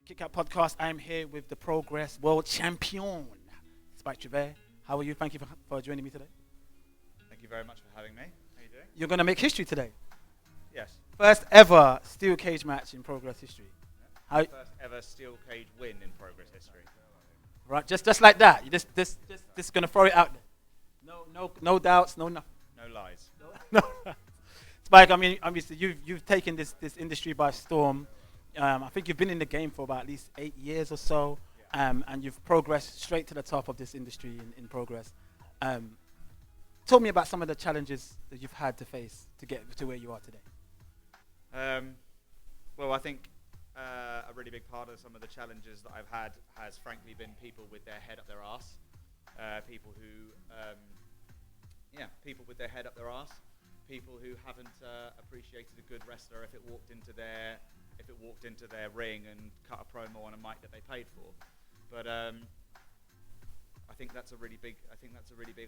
Kickout Podcast. I am here with the Progress World Champion, Spike Trivet. How are you? Thank you for joining me today. Thank you very much for having me. How are you doing? You're going to make history today. Yes. First ever steel cage match in Progress history. Yeah. First ever steel cage win in Progress history. Right, just like that. You just going to throw it out there. No doubts, no nothing. No lies. No. Spike, I mean, obviously you've taken this industry by storm. I think you've been in the game for about at least 8 years or so, and you've progressed straight to the top of this industry in Progress. Tell me about some of the challenges that you've had to face to get to where you are today. Well, I think a really big part of some of the challenges that I've had has frankly been people with their head up their arse. People with their head up their arse. People who haven't appreciated a good wrestler if it walked into their ring and cut a promo on a mic that they paid for. But I think that's a really big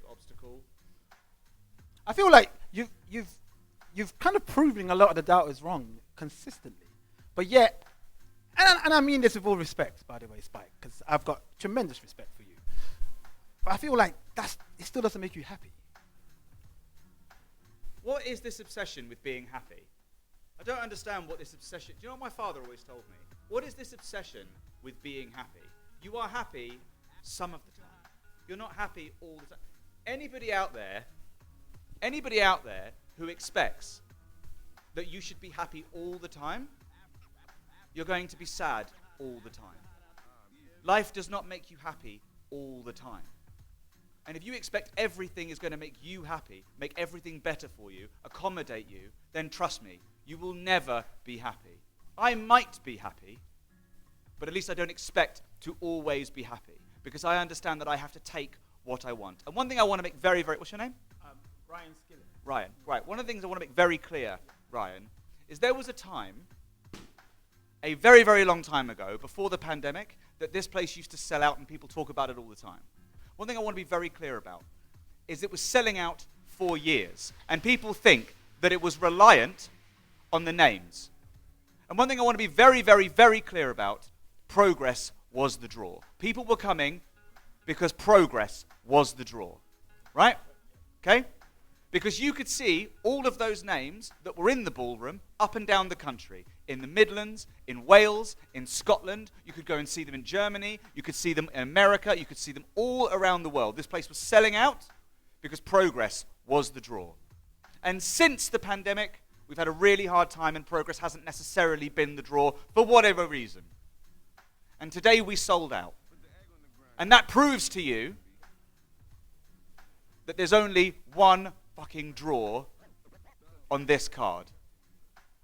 obstacle. I feel like you've kind of proven a lot of the doubters wrong consistently, but yet, and I mean this with all respect, by the way, Spike, because I've got tremendous respect for you. But I feel like it still doesn't make you happy. What is this obsession with being happy? I don't understand what this obsession... Do you know what my father always told me? What is this obsession with being happy? You are happy some of the time. You're not happy all the time. Anybody out there who expects that you should be happy all the time, you're going to be sad all the time. Life does not make you happy all the time. And if you expect everything is going to make you happy, make everything better for you, accommodate you, then trust me, you will never be happy. I might be happy, but at least I don't expect to always be happy, because I understand that I have to take what I want. And one thing I want to make very, very... What's your name? Ryan Skillit. Ryan. Right. One of the things I want to make very clear, Ryan, is there was a time, a very, very long time ago, before the pandemic, that this place used to sell out and people talk about it all the time. One thing I want to be very clear about is it was selling out for years, and people think that it was reliant on the names. And one thing I want to be very, very, very clear about, Progress was the draw. People were coming because Progress was the draw, right? Okay? Because you could see all of those names that were in the ballroom up and down the country. In the Midlands, in Wales, in Scotland. You could go and see them in Germany. You could see them in America. You could see them all around the world. This place was selling out because Progress was the draw. And since the pandemic, we've had a really hard time, and Progress hasn't necessarily been the draw for whatever reason. And today we sold out. And that proves to you that there's only one fucking draw on this card.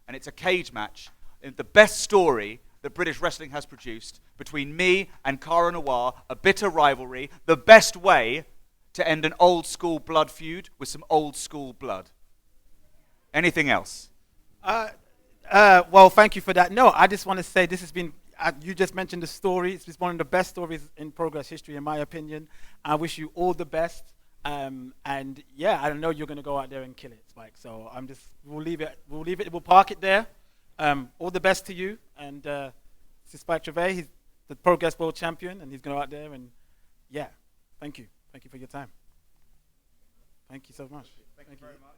And it's a cage match, the best story that British wrestling has produced, between me and Cara Noir, a bitter rivalry, the best way to end an old school blood feud with some old school blood. Anything else? Well, thank you for that. No, I just want to say this has been, you just mentioned the story. It's one of the best stories in Progress history, in my opinion. I wish you all the best. And yeah, I know you're going to go out there and kill it, Spike. So we'll park it there. All the best to you. And this is Spike Trivet. He's the Progress World Champion, and he's going to go out there and yeah, thank you. Thank you for your time. Thank you so much. Thank you very much.